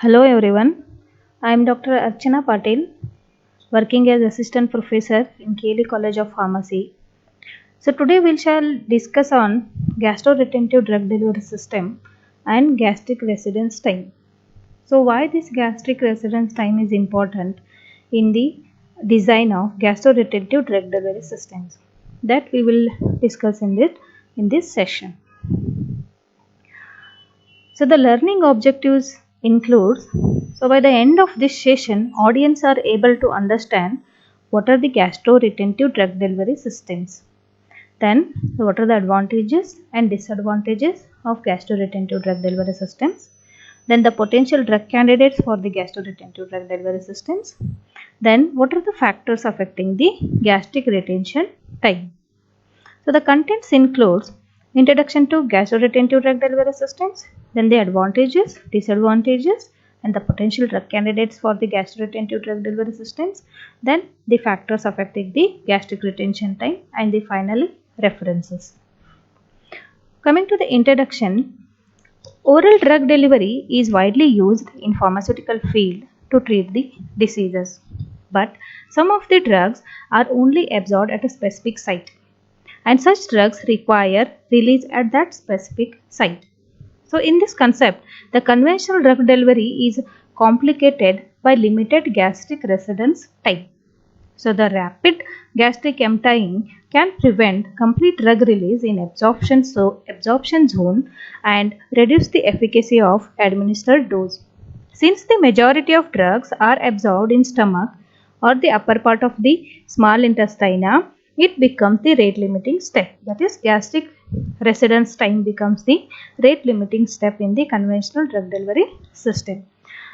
Hello everyone, I am Dr. Archana Patil, working as Assistant Professor in KLE College of Pharmacy. So today we shall discuss on gastroretentive drug delivery system and gastric residence time. So why this gastric residence time is important in the design of gastroretentive drug delivery systems, that we will discuss in this session. So the learning objectives includes, so by the end of this session, audience are able to understand what are the gastroretentive drug delivery systems. Then what are the advantages and disadvantages of gastroretentive drug delivery systems. Then the potential drug candidates for the gastroretentive drug delivery systems. Then what are the factors affecting the gastric retention time. So the contents includes introduction to gastroretentive drug delivery systems, then the advantages, disadvantages, and the potential drug candidates for the gastroretentive drug delivery systems, then the factors affecting the gastric retention time, and the finally references. Coming to the introduction, oral drug delivery is widely used in pharmaceutical field to treat the diseases, but some of the drugs are only absorbed at a specific site, and such drugs require release at that specific site. So in this concept, the conventional drug delivery is complicated by limited gastric residence time. So the rapid gastric emptying can prevent complete drug release in absorption zone and reduce the efficacy of administered dose. Since the majority of drugs are absorbed in stomach or the upper part of the small intestine, it becomes the rate limiting step. That is, gastric residence time becomes the rate limiting step in the conventional drug delivery system.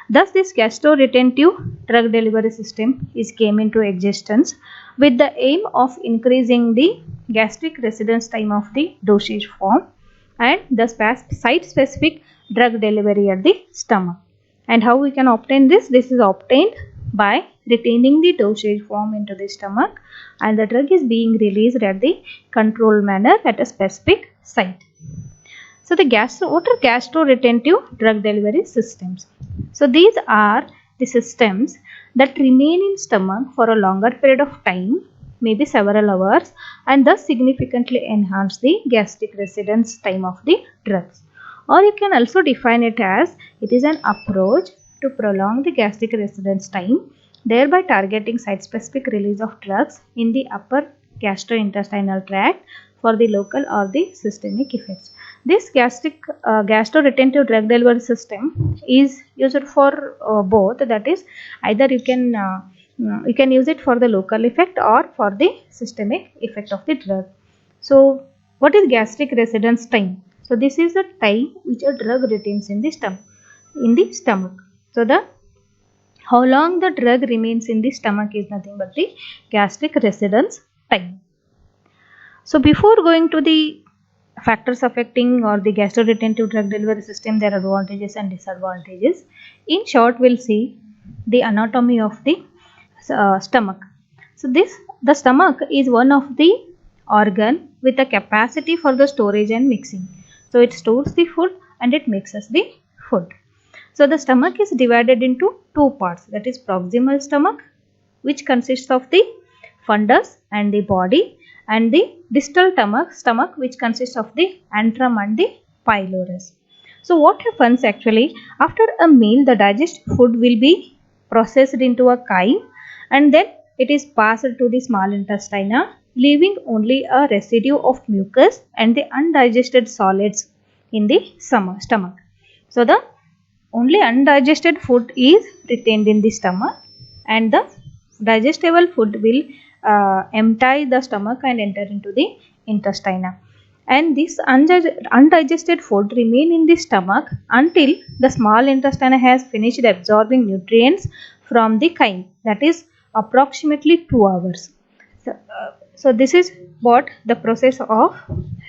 Thus, this gastroretentive drug delivery system came into existence with the aim of increasing the gastric residence time of the dosage form and the site-specific drug delivery at the stomach. And how we can obtain this? This is obtained by retaining the dosage form into the stomach, and the drug is being released at the controlled manner at a specific site. So what are gastroretentive drug delivery systems? So these are the systems that remain in stomach for a longer period of time, maybe several hours, and thus significantly enhance the gastric residence time of the drugs. Or you can also define it as it is an approach to prolong the gastric residence time, thereby targeting site-specific release of drugs in the upper gastrointestinal tract for the local or the systemic effects. This gastroretentive drug delivery system is used for both. That is, either you can use it for the local effect or for the systemic effect of the drug. So, what is gastric residence time? So, this is the time which a drug retains in the stomach. So, how long the drug remains in the stomach is nothing but the gastric residence time. So before going to the factors affecting or the gastroretentive drug delivery system, their advantages and disadvantages, in short we'll see the anatomy of the stomach. So the stomach is one of the organ with a capacity for the storage and mixing. So it stores the food and it mixes the food. So the stomach is divided into two parts, that is proximal stomach, which consists of the fundus and the body, and the distal stomach which consists of the antrum and the pylorus. So what happens actually, after a meal the digested food will be processed into a chyme and then it is passed to the small intestine, leaving only a residue of mucus and the undigested solids in the stomach. So the only undigested food is retained in the stomach and the digestible food will empty the stomach and enter into the intestine. And this undigested food remain in the stomach until the small intestine has finished absorbing nutrients from the chyme, that is approximately 2 hours. So this is what the process of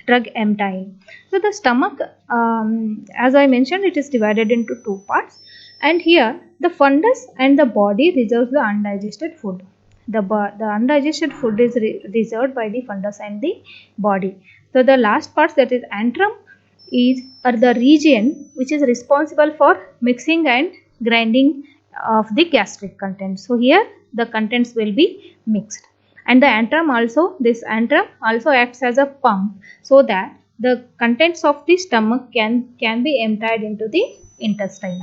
drug emptying. So the stomach, as I mentioned, it is divided into two parts, and here the fundus and the body reserves the undigested food. The undigested food is reserved by the fundus and the body. So the last part, that is antrum, is the region which is responsible for mixing and grinding of the gastric contents. So here the contents will be mixed. And the antrum also, this antrum also acts as a pump so that the contents of the stomach can be emptied into the intestine.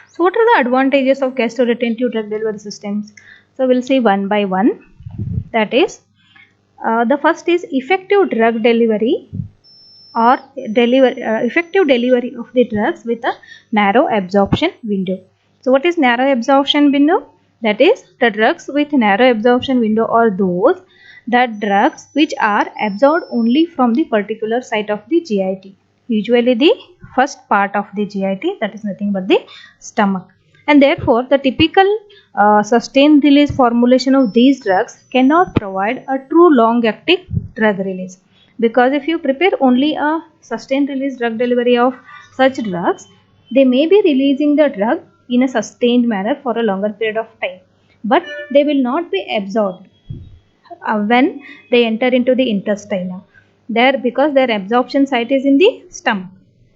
So what are the advantages of gastroretentive drug delivery systems? So we'll see one by one. That is, the first is effective drug delivery or effective delivery of the drugs with a narrow absorption window. So what is narrow absorption window? That is, the drugs with narrow absorption window are those drugs which are absorbed only from the particular site of the GIT, usually the first part of the GIT, that is nothing but the stomach. And therefore the typical sustained release formulation of these drugs cannot provide a true long acting drug release, because if you prepare only a sustained release drug delivery of such drugs, they may be releasing the drug in a sustained manner for a longer period of time, but they will not be absorbed when they enter into the intestine there, because their absorption site is in the stomach.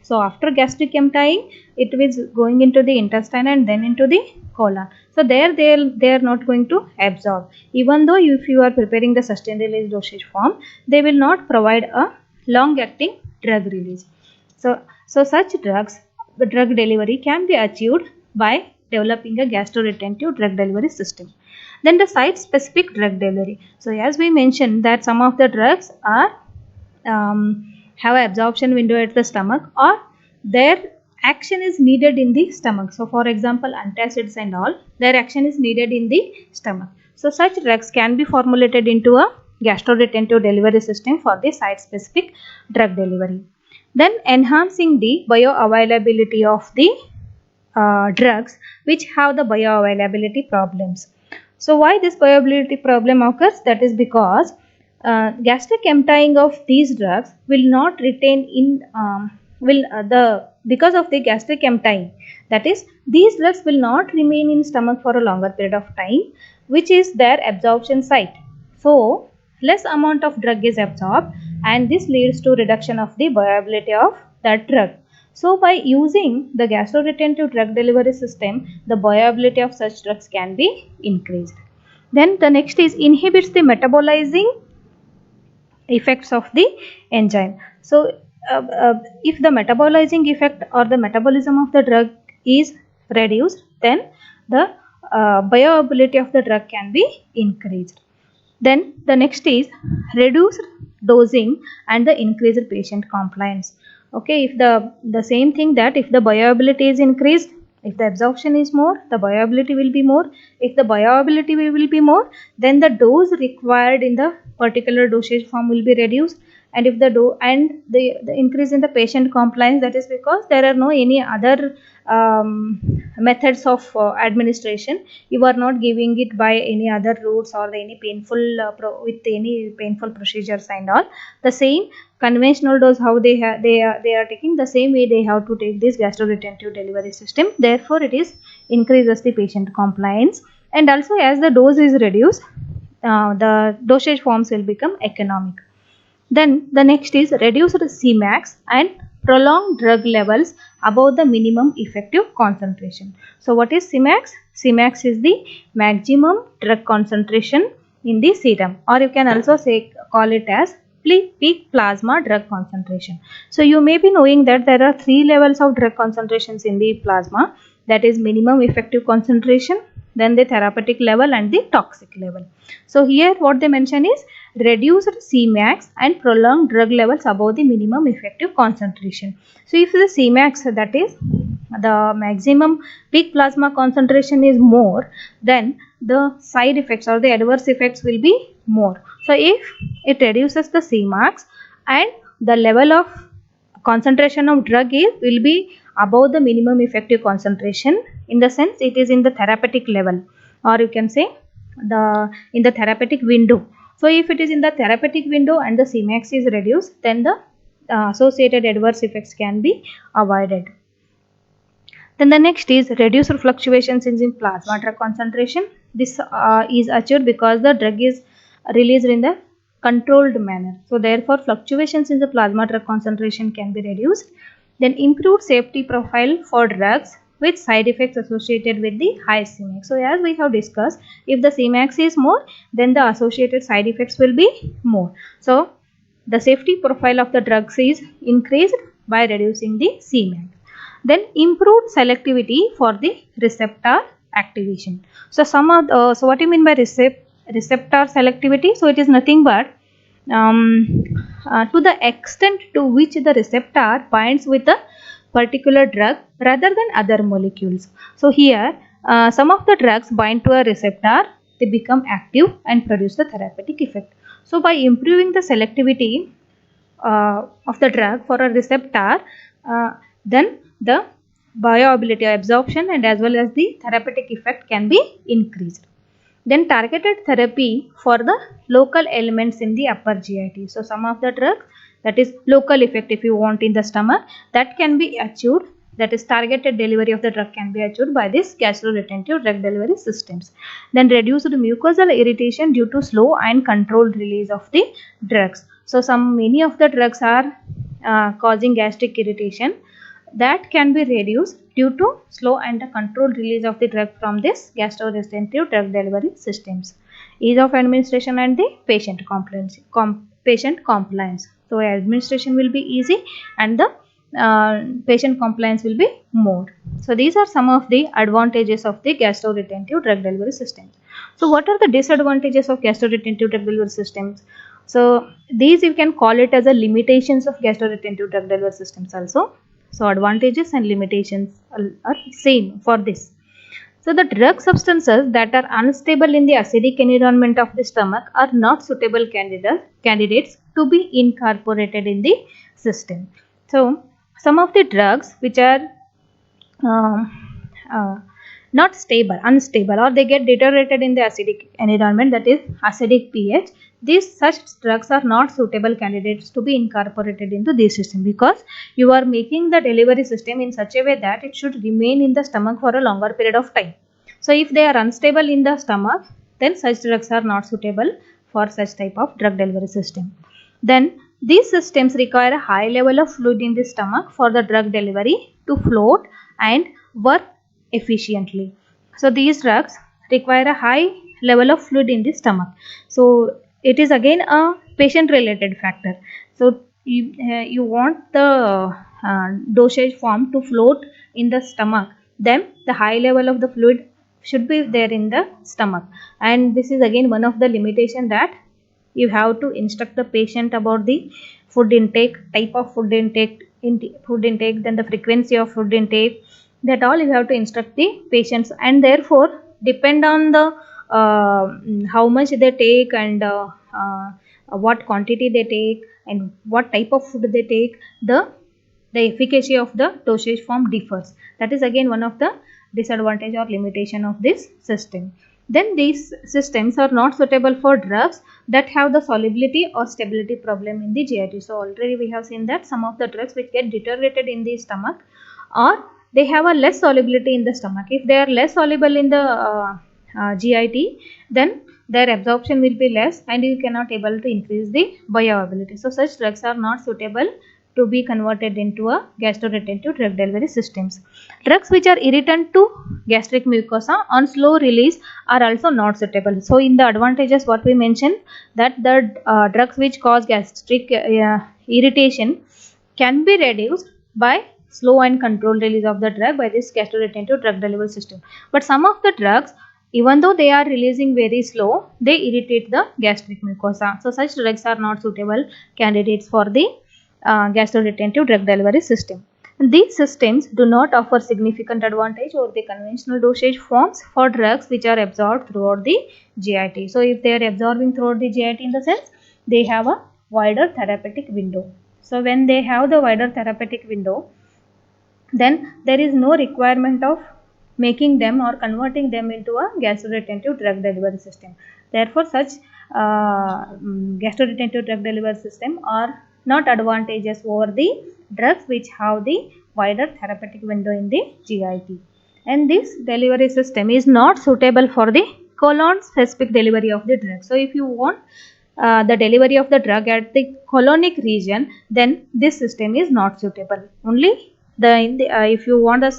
So after gastric emptying, it is going into the intestine and then into the colon. So there they are not going to absorb. Even though if you are preparing the sustained release dosage form, they will not provide a long acting drug release. So such drugs, the drug delivery can be achieved by developing a gastroretentive drug delivery system. Then the site specific drug delivery. So as we mentioned that some of the drugs are have an absorption window at the stomach, or their action is needed in the stomach. So for example, antacids and all, their action is needed in the stomach. So such drugs can be formulated into a gastroretentive delivery system for the site specific drug delivery. Then enhancing the bioavailability of the drugs which have the bioavailability problems. So why this bioavailability problem occurs? That is because gastric emptying of these drugs will not retain in because of the gastric emptying, that is, these drugs will not remain in stomach for a longer period of time, which is their absorption site. So less amount of drug is absorbed, and this leads to reduction of the bioavailability of that drug. So by using the gastroretentive drug delivery system, the bioavailability of such drugs can be increased. Then the next is inhibits the metabolizing effects of the enzyme. So if the metabolizing effect or the metabolism of the drug is reduced, then the bioavailability of the drug can be increased. Then the next is reduced dosing and the increased patient compliance. Okay, if the same thing, that if the bioavailability is increased, if the absorption is more, the bioavailability will be more. If the bioavailability will be more, then the dose required in the particular dosage form will be reduced. And if the the increase in the patient compliance, that is because there are no any other methods of administration. You are not giving it by any other routes or any painful with any painful procedures and all. The same conventional dose how they are taking, the same way they have to take this gastroretentive delivery system. Therefore it is increases the patient compliance, and also as the dose is reduced, the dosage forms will become economic. Then the next is reduced Cmax and prolonged drug levels above the minimum effective concentration. So what is Cmax? Cmax is the maximum drug concentration in the serum, or you can also call it as peak plasma drug concentration. So you may be knowing that there are 3 levels of drug concentrations in the plasma, that is minimum effective concentration, then the therapeutic level and the toxic level. So here what they mention is reduced Cmax and prolonged drug levels above the minimum effective concentration. So if the Cmax, that is the maximum peak plasma concentration, is more, then the side effects or the adverse effects will be more. So if it reduces the Cmax and the level of concentration of drug will be above the minimum effective concentration, in the sense it is in the therapeutic level, or you can say in the therapeutic window. So if it is in the therapeutic window and the Cmax is reduced, then the associated adverse effects can be avoided. Then the next is reduced fluctuations in plasma drug concentration. This is achieved because the drug is released in the controlled manner. So therefore fluctuations in the plasma drug concentration can be reduced. Then improved safety profile for drugs with side effects associated with the high Cmax. So as we have discussed, if the Cmax is more, then the associated side effects will be more. So the safety profile of the drugs is increased by reducing the Cmax. Then improved selectivity for the receptor activation. So so what do you mean by receptor selectivity? So it is nothing but to the extent to which the receptor binds with a particular drug rather than other molecules. So here some of the drugs bind to a receptor, they become active and produce the therapeutic effect. So by improving the selectivity of the drug for a receptor, then the bioavailability, absorption, and as well as the therapeutic effect can be increased. Then targeted therapy for the local elements in the upper GIT. So some of the drugs, that is local effect if you want in the stomach, that can be achieved, that is targeted delivery of the drug can be achieved by this gastroretentive drug delivery systems. Then reduced mucosal irritation due to slow and controlled release of the drugs. So many of the drugs are causing gastric irritation, that can be reduced due to slow and controlled release of the drug from this gastroretentive drug delivery systems. Ease of administration and the patient compliance. So administration will be easy and the patient compliance will be more. So these are some of the advantages of the gastroretentive drug delivery systems. So what are the disadvantages of gastroretentive drug delivery systems? So these you can call it as a limitations of gastroretentive drug delivery systems also. So advantages and limitations are same for this. So the drug substances that are unstable in the acidic environment of the stomach are not suitable candidates to be incorporated in the system. So some of the drugs which are not stable, unstable, or they get deteriorated in the acidic environment, that is acidic pH, such drugs are not suitable candidates to be incorporated into this system, because you are making the delivery system in such a way that it should remain in the stomach for a longer period of time. So if they are unstable in the stomach, then such drugs are not suitable for such type of drug delivery system. Then these systems require a high level of fluid in the stomach for the drug delivery to float and work efficiently. So these drugs require a high level of fluid in the stomach. So it is again a patient related factor. So you want the dosage form to float in the stomach, then the high level of the fluid should be there in the stomach. And this is again one of the limitation, that you have to instruct the patient about the food intake, type of food intake, then the frequency of food intake, that all you have to instruct the patients, and therefore depend on the how much they take and what quantity they take and what type of food they take, the efficacy of the dosage form differs. That is again one of the disadvantage or limitation of this system. Then these systems are not suitable for drugs that have the solubility or stability problem in the GIT. So already we have seen that some of the drugs which get deteriorated in the stomach, or they have a less solubility in the stomach. If they are less soluble in the GIT, then their absorption will be less and you cannot able to increase the bioavailability. So such drugs are not suitable to be converted into a gastroretentive drug delivery systems. Drugs which are irritant to gastric mucosa on slow release are also not suitable. So in the advantages what we mentioned, that the drugs which cause gastric irritation can be reduced by slow and controlled release of the drug by this gastroretentive drug delivery system. But some of the drugs, even though they are releasing very slow, they irritate the gastric mucosa. So such drugs are not suitable candidates for the gastroretentive drug delivery system. These systems do not offer significant advantage over the conventional dosage forms for drugs which are absorbed throughout the GIT. So if they are absorbing throughout the GIT, in the sense they have a wider therapeutic window. So when they have the wider therapeutic window, then there is no requirement of making them or converting them into a gastroretentive drug delivery system. Therefore such gastroretentive drug delivery system are not advantageous over the drugs which have the wider therapeutic window in the GIT. And this delivery system is not suitable for the colon specific delivery of the drug. So if you want the delivery of the drug at the colonic region, then this system is not suitable. Only if you want a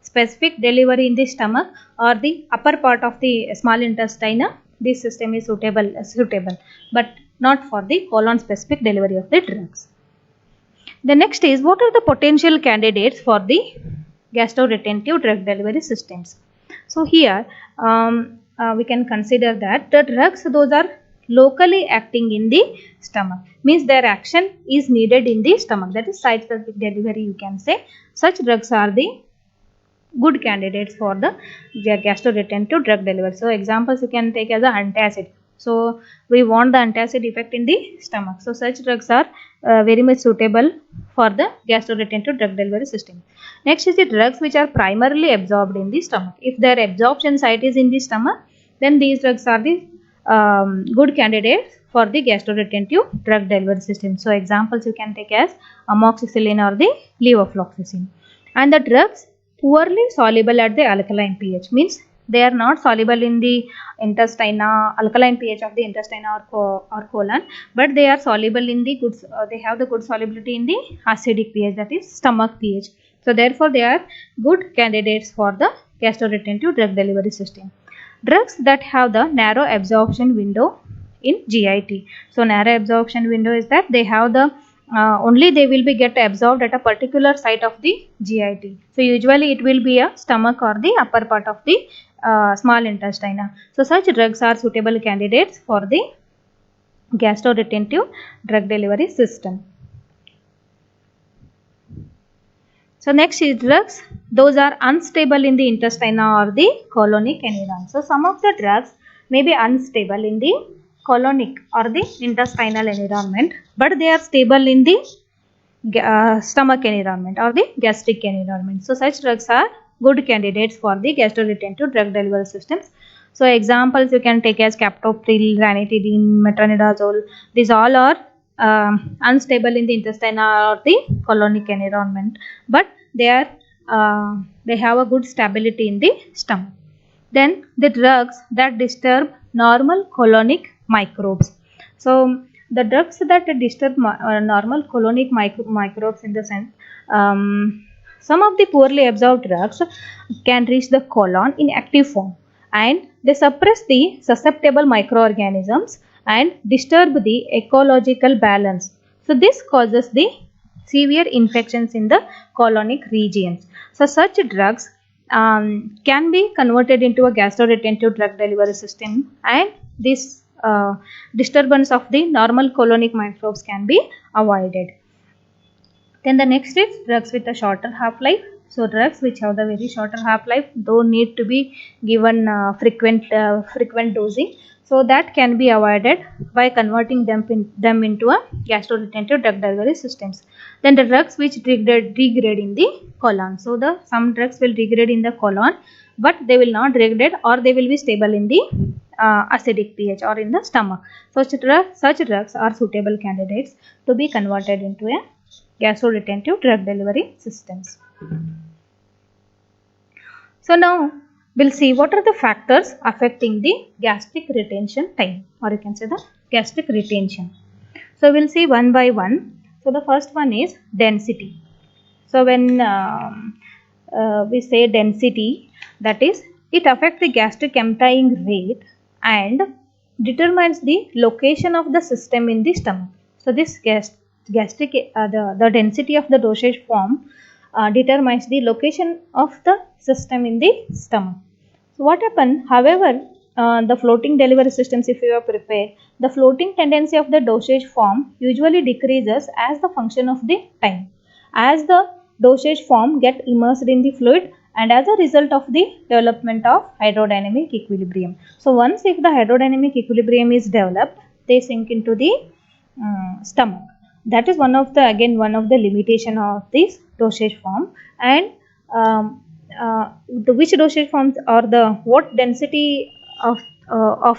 specific delivery in the stomach or the upper part of the small intestine, this system is suitable, but not for the colon specific delivery of the drugs. The next is, what are the potential candidates for the gastroretentive drug delivery systems? So here we can consider that the drugs, those are locally acting in the stomach, means their action is needed in the stomach, that is site specific delivery you can say. Such drugs are the good candidates for the gastroretentive drug delivery. So examples you can take as a antacid. So we want the antacid effect in the stomach. So such drugs are very much suitable for the gastroretentive drug delivery system. Next is the drugs which are primarily absorbed in the stomach. If their absorption site is in the stomach, then these drugs are the good candidates for the gastroretentive drug delivery system. So examples you can take as amoxicillin or the levofloxacin. And the drugs poorly soluble at the alkaline pH, means they are not soluble in the intestine, alkaline pH of the intestine or colon, but they are soluble in the good, they have the good solubility in the acidic pH, that is stomach pH. So therefore they are good candidates for the gastroretentive drug delivery system. Drugs that have the narrow absorption window in GIT. So narrow absorption window is that they have the only they will be get absorbed at a particular site of the GIT. So usually it will be a stomach or the upper part of the small intestine. So such drugs are suitable candidates for the gastroretentive drug delivery system. So next is drugs, those are unstable in the intestine or the colonic environment. So some of the drugs may be unstable in the colonic or the intestinal environment, but they are stable in the stomach environment or the gastric environment. So such drugs are good candidates for the gastroretentive drug delivery systems. So examples you can take as captopril, ranitidine, metronidazole. These all are unstable in the intestine or the colonic environment, but they are they have a good stability in the stomach. Then the drugs that disturb normal colonic microbes. So the drugs that disturb normal colonic microbes in the sense, some of the poorly absorbed drugs can reach the colon in active form, and they suppress the susceptible microorganisms and disturb the ecological balance. So this causes the severe infections in the colonic regions. So such drugs can be converted into a gastroretentive drug delivery system, and this disturbance of the normal colonic microbes can be avoided. Then the next is drugs with a shorter half-life. So drugs which have the very shorter half-life don't need to be given frequent dosing. So that can be avoided by converting them into a gastroretentive drug delivery systems. Then the drugs which degrade in the colon. So the some drugs will degrade in the colon, but they will not degrade or they will be stable in the acidic pH or in the stomach. So such drugs are suitable candidates to be converted into a gastroretentive drug delivery systems. So now we'll see what are the factors affecting the gastric retention time, or you can say the gastric retention. So we'll see one by one. So the first one is density. So when we say density, that is it affects the gastric emptying rate and determines the location of the system in the stomach. So this gastric the density of the dosage form determines the location of the system in the stomach. So what happens, however, the floating delivery systems, if you are prepared, the floating tendency of the dosage form usually decreases as the function of the time, as the dosage form get immersed in the fluid and as a result of the development of hydrodynamic equilibrium. So once if the hydrodynamic equilibrium is developed, they sink into the stomach. That is one of the limitation of this dosage form. And the which dosage forms or the what density of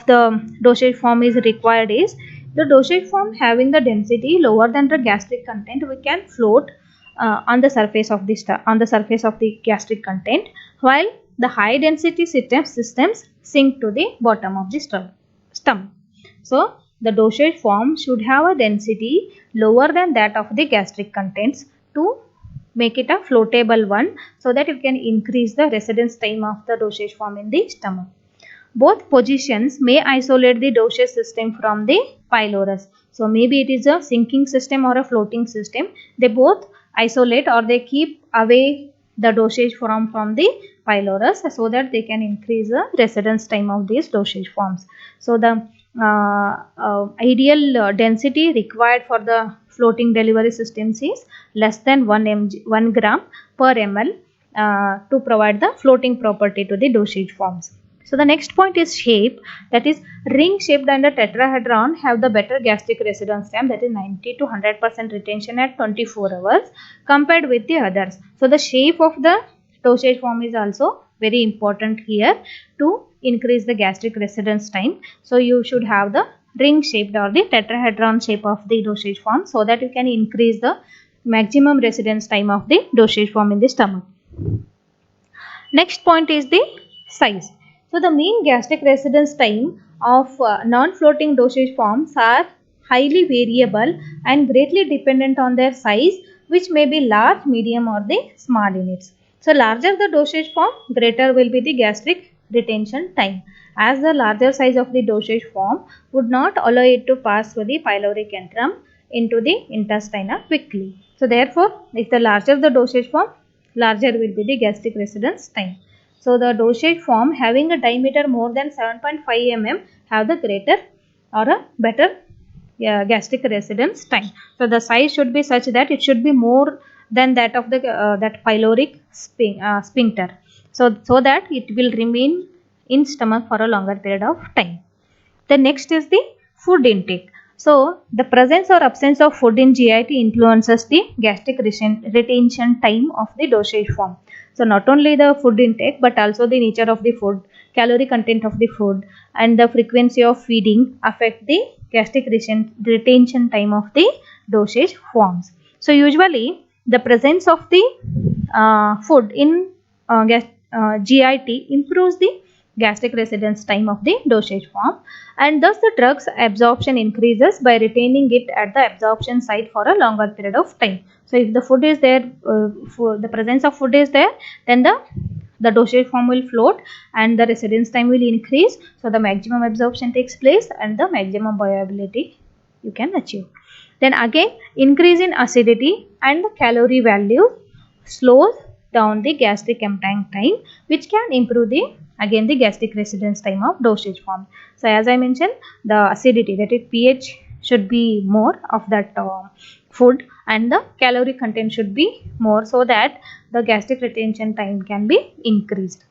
the dosage form is required is the dosage form having the density lower than the gastric content, we can float on the surface of the gastric content, while the high density systems sink to the bottom of the stomach. So the dosage form should have a density lower than that of the gastric contents to make it a floatable one, so that you can increase the residence time of the dosage form in the stomach. Both positions may isolate the dosage system from the pylorus. So maybe it is a sinking system or a floating system. They both isolate or they keep away the dosage form from the pylorus, so that they can increase the residence time of these dosage forms. So the ideal density required for the floating delivery systems is less than 1 gram per ml to provide the floating property to the dosage forms. So the next point is shape, that is ring shaped and the tetrahedron have the better gastric residence time, that is 90 to 100% retention at 24 hours compared with the others. So the shape of the dosage form is also very important here to increase the gastric residence time. So you should have the ring shaped or the tetrahedron shape of the dosage form, so that you can increase the maximum residence time of the dosage form in the stomach. Next point is the size. So the mean gastric residence time of non-floating dosage forms are highly variable and greatly dependent on their size, which may be large, medium or the small units. So larger the dosage form, greater will be the gastric retention time, as the larger size of the dosage form would not allow it to pass through the pyloric antrum into the intestine quickly. So therefore, if the larger the dosage form, larger will be the gastric residence time. So the dosage form having a diameter more than 7.5 mm have the greater or a better gastric residence time. So the size should be such that it should be more than that of the that pyloric sphincter. So that it will remain in stomach for a longer period of time. The next is the food intake. So the presence or absence of food in GIT influences the gastric retention time of the dosage form. So not only the food intake, but also the nature of the food, calorie content of the food and the frequency of feeding affect the gastric retention time of the dosage forms. So usually the presence of the food in GIT improves the gastric residence time of the dosage form, and thus the drug's absorption increases by retaining it at the absorption site for a longer period of time. So if the food is there, the presence of food is there, then the dosage form will float and the residence time will increase. So the maximum absorption takes place and the maximum bioavailability you can achieve. Then again, increase in acidity and the calorie value slows down the gastric emptying time, which can improve the again the gastric residence time of dosage form. So as I mentioned, the acidity, that is pH, should be more of that food, and the calorie content should be more, so that the gastric retention time can be increased.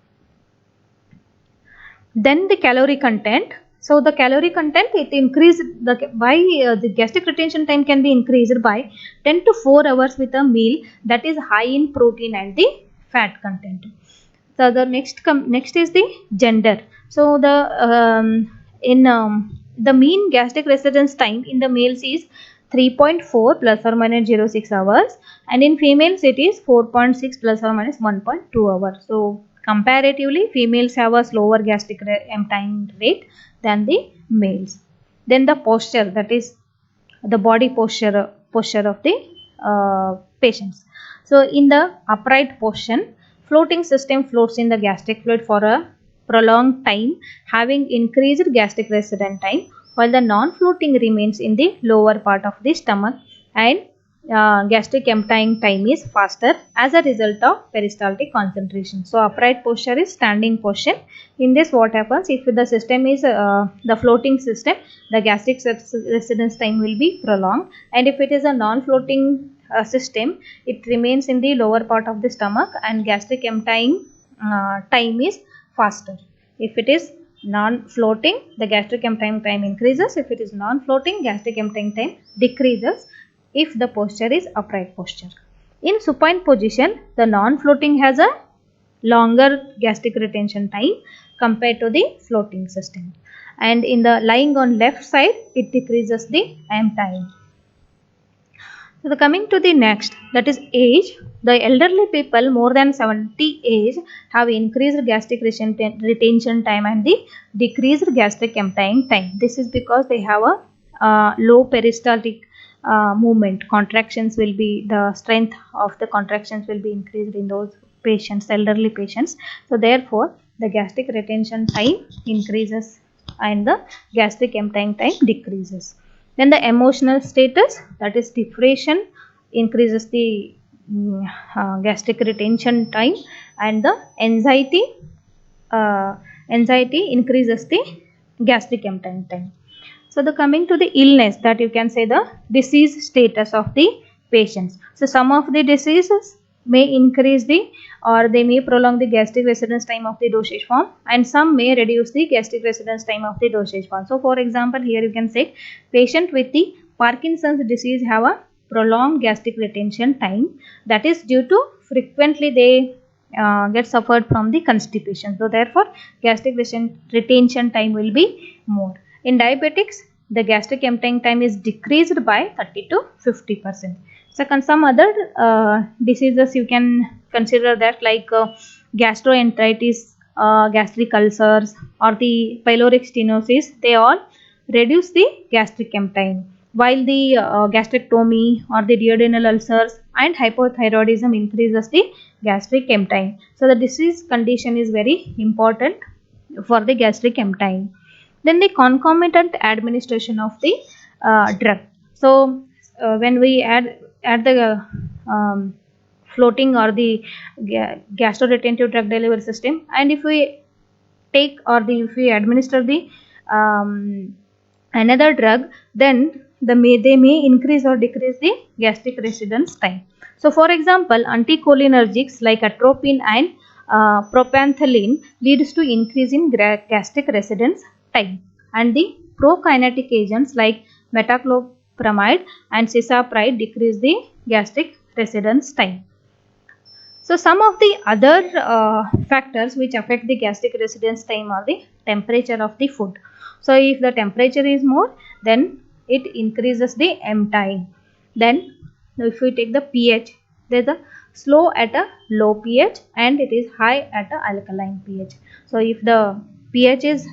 Then the calorie content. So the calorie content, it increased the gastric retention time can be increased by 10 to 4 hours with a meal that is high in protein and the fat content. So the next is the gender. So the mean gastric residence time in the males is 3.4 plus or minus 0.6 hours, and in females it is 4.6 plus or minus 1.2 hours. So comparatively, females have a slower gastric emptying rate than the males. Then the posture, that is the body posture of the patients. So in the upright position, floating system floats in the gastric fluid for a prolonged time, having increased gastric residence time, while the non-floating remains in the lower part of the stomach, and gastric emptying time is faster as a result of peristaltic concentration. So upright posture is standing position. In this, what happens, if the system is the floating system, the gastric residence time will be prolonged, and if it is a non-floating system, it remains in the lower part of the stomach and gastric emptying time is faster. If it is non-floating, the gastric emptying time increases. If it is non-floating, gastric emptying time decreases if the posture is upright posture. In supine position, the non-floating has a longer gastric retention time compared to the floating system, and in the lying on left side, it decreases the emptying. So the coming to the next, that is age. The elderly people more than 70 age have increased gastric retention time and the decreased gastric emptying time. This is because they have a low peristaltic movement, contractions will be, the strength of the contractions will be increased in those patients, elderly patients. So therefore the gastric retention time increases and the gastric emptying time decreases. Then the emotional status, that is depression, increases the gastric retention time, and the uh, anxiety increases the gastric emptying time. So the coming to the illness, that you can say the disease status of the patients. So some of the diseases may increase the, or they may prolong the gastric residence time of the dosage form, and some may reduce the gastric residence time of the dosage form. So for example, here you can say patient with the Parkinson's disease have a prolonged gastric retention time, that is due to frequently they get suffered from the constipation. So therefore gastric retention time will be more. In diabetics, the gastric emptying time is decreased by 30 to 50%. So some other diseases you can consider that, like gastroenteritis, gastric ulcers, or the pyloric stenosis, they all reduce the gastric emptying, while the gastrectomy or the duodenal ulcers and hypothyroidism increases the gastric emptying. So the disease condition is very important for the gastric emptying. Then the concomitant administration of the drug. So when we add the floating or the gastroretentive drug delivery system, and if we take, or if we administer the another drug, then they may increase or decrease the gastric residence time. So for example, anticholinergics like atropine and propanthelin leads to increase in gastric residence time, and the prokinetic agents like metoclopramide and cisapride decrease the gastric residence time. So some of the other factors which affect the gastric residence time are the temperature of the food. So if the temperature is more, then it increases the emptying. Then if we take the pH, there is a slow at a low pH and it is high at a alkaline pH. So if the pH is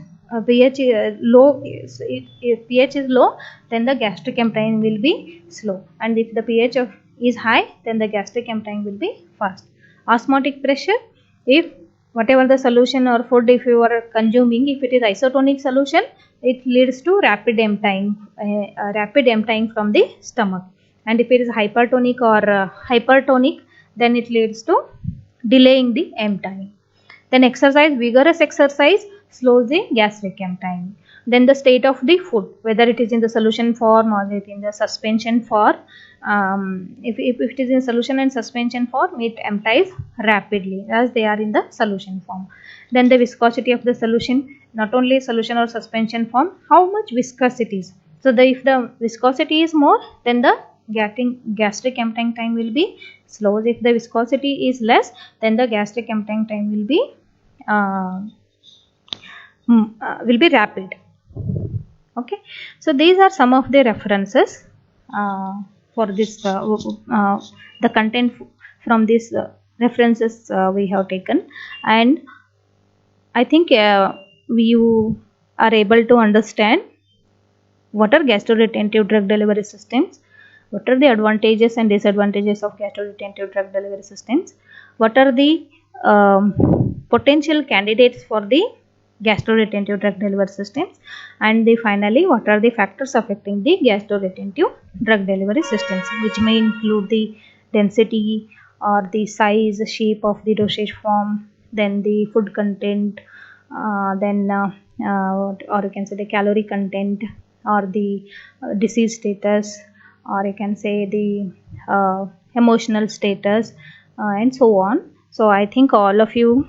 low, if pH is low, then the gastric emptying will be slow, and if the pH is high, then the gastric emptying will be fast. Osmotic pressure, if whatever the solution or food if you are consuming, if it is isotonic solution, it leads to rapid emptying from the stomach, and if it is hypertonic or hypertonic, then it leads to delaying the emptying. Then vigorous exercise slows the gastric emptying. Then the state of the food, whether it is in the solution form or it in the suspension form. If it is in solution and suspension form, it empties rapidly as they are in the solution form. Then the viscosity of the solution, not only solution or suspension form, how much viscous it is. So if the viscosity is more, then the gastric emptying time will be slow. If the viscosity is less, then the gastric emptying time will be rapid. Okay, so these are some of the references for this the content from these references we have taken, and I think you are able to understand what are gastroretentive drug delivery systems, what are the advantages and disadvantages of gastroretentive drug delivery systems, what are the potential candidates for the gastroretentive drug delivery systems, and finally what are the factors affecting the gastroretentive drug delivery systems, which may include the density or the size, shape of the dosage form, then the food content, or you can say the calorie content, or the disease status, or you can say the emotional status, and so on. So I think all of you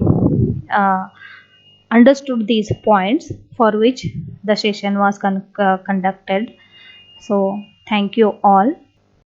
understood these points for which the session was conducted. So thank you all.